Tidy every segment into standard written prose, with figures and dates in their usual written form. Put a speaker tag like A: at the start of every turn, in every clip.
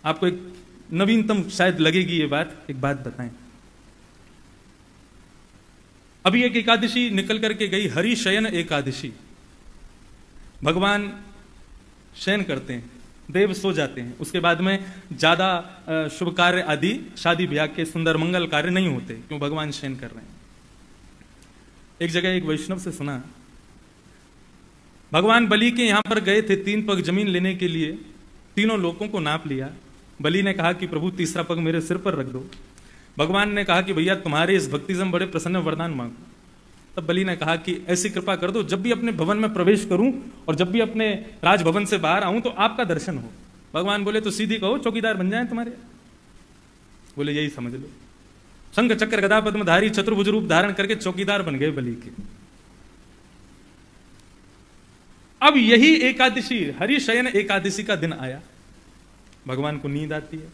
A: आपको एक नवीनतम शायद लगेगी ये बात, एक बात बताएं। अभी एक एकादशी निकल करके गई, हरिशयन एकादशी। भगवान शयन करते हैं, देव सो जाते हैं, उसके बाद में ज्यादा शुभ कार्य आदि शादी ब्याह के सुंदर मंगल कार्य नहीं होते, क्यों? भगवान शयन कर रहे हैं। एक जगह एक वैष्णव से सुना, भगवान बलि के यहां पर गए थे 3 पग जमीन लेने के लिए, तीनों लोगों को नाप लिया। बलि ने कहा कि प्रभु तीसरा पग मेरे सिर पर रख दो। भगवान ने कहा कि भैया तुम्हारे इस भक्ति से हम बड़े प्रसन्न, वरदान मांगो। तब बलि ने कहा कि ऐसी कृपा कर दो, जब भी अपने भवन में प्रवेश करूं और जब भी अपने राजभवन से बाहर आऊं तो आपका दर्शन हो। भगवान बोले तो सीधी कहो, चौकीदार बन जाए तुम्हारे। बोले यही समझ लो। शंख चक्र गदा पद्मधारी चतुर्भुज रूप धारण करके चौकीदार बन गए बलि के। अब यही एकादशी, हरिशयन एकादशी का दिन आया। भगवान को नींद आती है।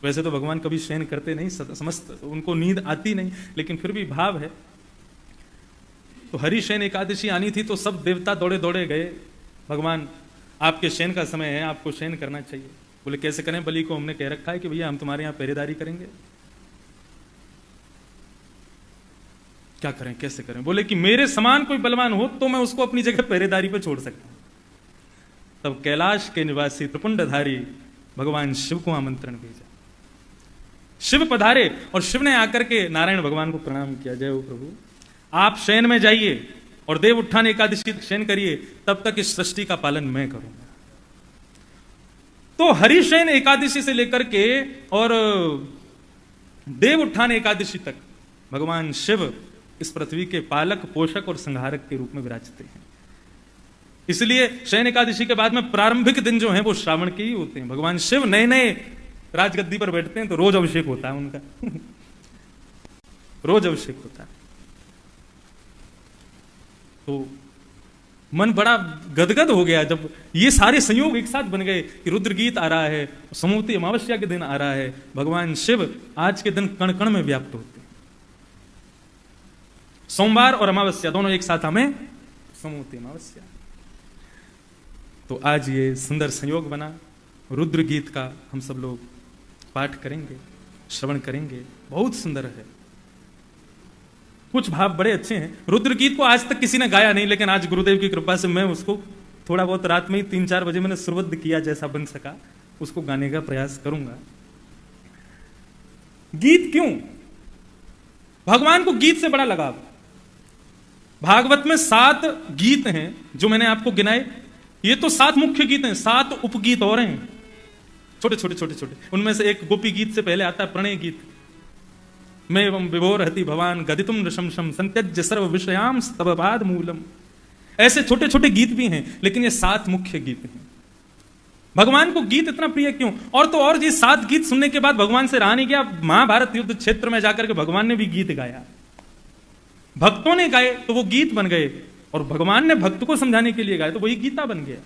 A: वैसे तो भगवान कभी शयन करते नहीं, समस्त उनको नींद आती नहीं, लेकिन फिर भी भाव है। तो हरिशयन एकादशी आनी थी तो सब देवता दौड़े दौड़े गए, भगवान आपके शयन का समय है, आपको शयन करना चाहिए। बोले कैसे करें? बलि को हमने कह रखा है कि भैया हम तुम्हारे यहां पहरेदारी करेंगे। क्या करें, कैसे करें? बोले कि मेरे समान कोई बलवान हो तो मैं उसको अपनी जगह पहरेदारी पे छोड़ सकता हूं। तब कैलाश के निवासी त्रिपुंडधारी भगवान शिव को आमंत्रण भेजा। शिव पधारे और शिव ने आकर के नारायण भगवान को प्रणाम किया। जय हो प्रभु, आप शयन में जाइए और देव उत्थान एकादशी शयन करिए, तब तक इस सृष्टि का पालन मैं करूंगा। तो हरिशयन एकादशी से लेकर के और देव उत्थान एकादशी तक भगवान शिव इस पृथ्वी के पालक, पोषक और संहारक के रूप में विराजते हैं। इसलिए शयन एकादशी के बाद में प्रारंभिक दिन जो हैं वो श्रावण के ही होते हैं। भगवान शिव नए नए राजगद्दी पर बैठते हैं तो रोज अभिषेक होता है उनका रोज अभिषेक होता है। तो मन बड़ा गदगद हो गया जब ये सारे संयोग एक साथ बन गए कि रुद्र गीत आ रहा है, समूति अमावस्या के दिन आ रहा है, भगवान शिव आज के दिन कण कण में व्याप्त होते हैं। सोमवार और अमावस्या दोनों एक साथ हमें समूति अमावस्या। तो आज ये सुंदर संयोग बना, रुद्र गीत का हम सब लोग पाठ करेंगे, श्रवण करेंगे। बहुत सुंदर है, कुछ भाव बड़े अच्छे हैं। रुद्र गीत को आज तक किसी ने गाया नहीं, लेकिन आज गुरुदेव की कृपा से मैं उसको थोड़ा बहुत रात में ही 3-4 बजे मैंने सुरबद्ध किया, जैसा बन सका उसको गाने का प्रयास करूंगा। गीत क्यों? भगवान को गीत से बड़ा लगाव। भागवत में 7 गीत हैं जो मैंने आपको गिनाए। ये तो 7 मुख्य गीत हैं, 7 उपगीत और हैं छोटे छोटे छोटे छोटे। उनमें से एक गोपी गीत से पहले आता है प्रणय गीत। मैं एवं विभोर हति भवान गदितुम नशंशम संत्यज्य सर्व विषयाम स्तव पाद मूलम। ऐसे छोटे छोटे गीत भी हैं, लेकिन ये 7 मुख्य गीत हैं। भगवान को गीत इतना प्रिय क्यों? और तो और ये 7 गीत सुनने के बाद भगवान से रहा नहीं गया। महाभारत युद्ध क्षेत्र में जाकर के भगवान ने भी गीत गाया, भक्तों ने गाए तो वो गीत बन गए, और भगवान ने भक्त को समझाने के लिए गाए तो वही गीता बन गया।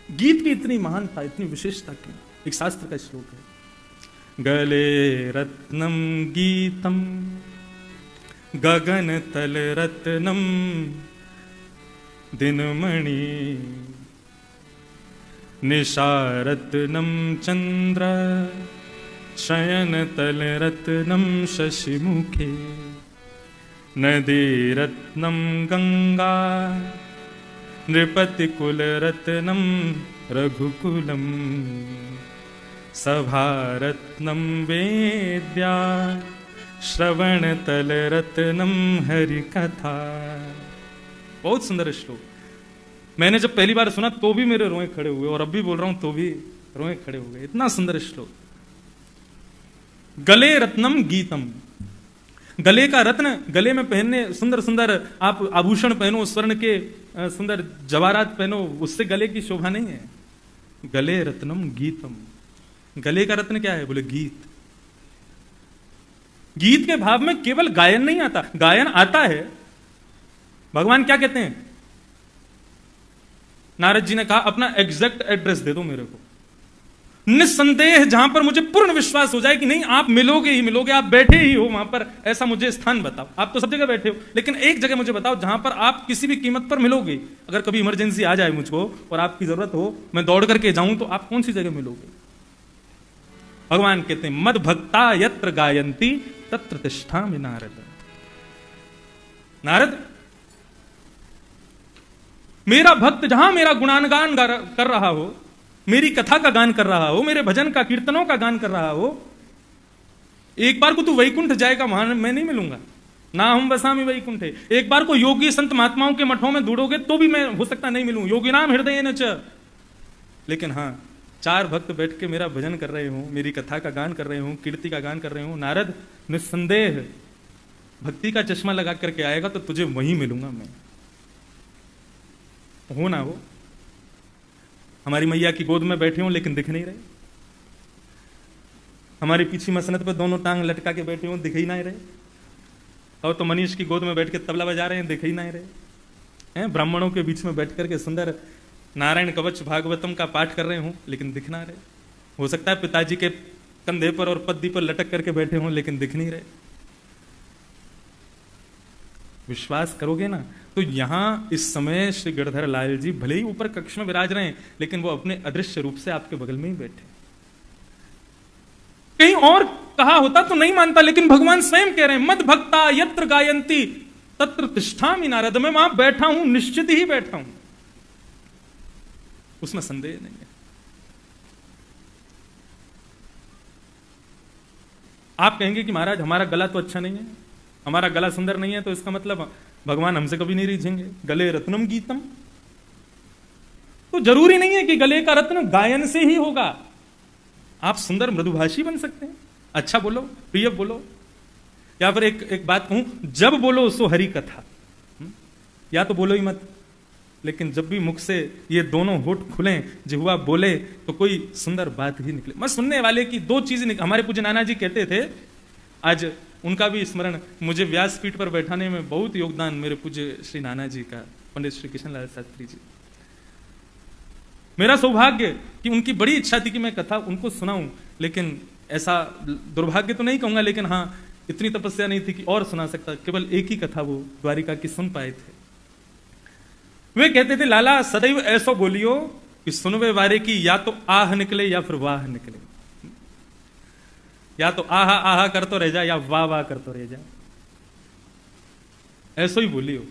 A: गीत की इतनी महानता, इतनी विशेषता क्यों? एक शास्त्र का श्लोक है, गले रत्नम गीतम गगन तल रत्नम दिनमणि निशारत्नम चंद्र शयन तल रत्नम शशिमुखे नदी रत्नम गंगा नृपति कुल रत्नम रघुकुलम सभा रत्नम वेद्या श्रवण तल रत्नम हरि कथा। बहुत सुंदर श्लोक। मैंने जब पहली बार सुना तो भी मेरे रोए खड़े हुए, और अब भी बोल रहा हूं तो भी रोए खड़े हो गए। इतना सुंदर श्लोक। गले रत्नम गीतम, गले का रत्न, गले में पहनने सुंदर सुंदर आप आभूषण पहनो, स्वर्ण के सुंदर जवाहरात पहनो, उससे गले की शोभा नहीं है। गले रत्नम गीतम, गले का रत्न क्या है? बोले गीत। गीत के भाव में केवल गायन नहीं आता, गायन आता है। भगवान क्या कहते हैं? नारद जी ने कहा अपना एग्जैक्ट एड्रेस दे दो मेरे को, निस्संदेह जहां पर मुझे पूर्ण विश्वास हो जाए कि नहीं आप मिलोगे ही मिलोगे, आप बैठे ही हो वहां पर, ऐसा मुझे स्थान बताओ। आप तो सब जगह बैठे हो, लेकिन एक जगह मुझे बताओ जहां पर आप किसी भी कीमत पर मिलोगे। अगर कभी इमरजेंसी आ जाए मुझको और आपकी जरूरत हो, मैं दौड़ करके जाऊं, तो आप कौन सी जगह मिलोगे? भगवान कहते हैं मद भक्ता यत्र गायंती तत्र तिष्ठामि नारद। नारद, मेरा भक्त जहां मेरा गुणानगान कर रहा हो, मेरी कथा का गान कर रहा हो, मेरे भजन का कीर्तनों का गान कर रहा हो, एक बार को तू वैकुंठ जाएगा, वहां मैं नहीं मिलूंगा। ना हम बसामी वैकुंठे। एक बार को योगी संत महात्माओं के मठों में ढूंढोगे तो भी मैं हो सकता नहीं मिलूं, योगी नाम हृदय न च। लेकिन हां, 4 भक्त बैठ के मेरा भजन कर रहे हो, मेरी कथा का गान कर रहे हो, कीर्ति का गान कर रहे हो, नारद निस्संदेह भक्ति का चश्मा लगा करके आएगा तो तुझे वहीं मिलूंगा मैं। हो ना हो, हमारी मैया की गोद में बैठे हो लेकिन दिख नहीं रहे, हमारी पीछे मसनत पे दोनों टांग लटका के बैठे हो, दिख ही नहीं रहे। और तो मनीष की गोद में बैठ के तबला बजा रहे हैं, दिख ही नहीं रहे हैं। ब्राह्मणों के बीच में बैठ करके सुंदर नारायण कवच भागवतम का पाठ कर रहे हो, लेकिन दिख ना रहे। हो सकता है पिताजी के कंधे पर और पद्दी पर लटक करके बैठे हो, लेकिन दिख नहीं रहे। विश्वास करोगे ना, तो यहां इस समय श्री गिरधर लाल जी भले ही ऊपर कक्ष में विराज रहे हैं, लेकिन वो अपने अदृश्य रूप से आपके बगल में ही बैठे। कहीं और कहा होता तो नहीं मानता, लेकिन भगवान स्वयं कह रहे हैं मद भक्ता यत्र गायंती तत्र तिष्ठामि नारद। मैं वहां बैठा हूं, निश्चित ही बैठा हूं, उसमें संदेह नहीं है। आप कहेंगे कि महाराज हमारा गला तो अच्छा नहीं है, हमारा गला सुंदर नहीं है, तो इसका मतलब भगवान हमसे कभी नहीं रीझेंगे। गले रत्नम गीतम, तो जरूरी नहीं है कि गले का रत्न गायन से ही होगा। आप सुंदर मृदुभाषी बन सकते हैं, अच्छा बोलो, प्रिय बोलो, या फिर एक बात कहूं, जब बोलो सो हरि कथा, या तो बोलो ही मत, लेकिन जब भी मुख से ये दोनों होठ खुले, जिह्वा बोले, तो कोई सुंदर बात ही निकले। मैं सुनने वाले की 2 चीजें हमारे पूज्य नाना जी कहते थे, आज उनका भी स्मरण, मुझे व्यासपीठ पर बैठाने में बहुत योगदान मेरे पूज्य श्री नाना जी का, पंडित श्री कृष्णलाल शास्त्री जी। मेरा सौभाग्य कि उनकी बड़ी इच्छा थी कि मैं कथा उनको सुनाऊं, लेकिन ऐसा दुर्भाग्य तो नहीं कहूंगा, लेकिन हाँ इतनी तपस्या नहीं थी कि और सुना सकता। केवल एक ही कथा वो द्वारिका की सुन पाए थे। वे कहते थे लाला सदैव ऐसा बोलियो कि सुनवे वारे की या तो आह निकले या फिर वाह निकले, या तो आहा आहा करतो रह जा या वाह वाह करतो रह जा, ऐसो ही बोलियो।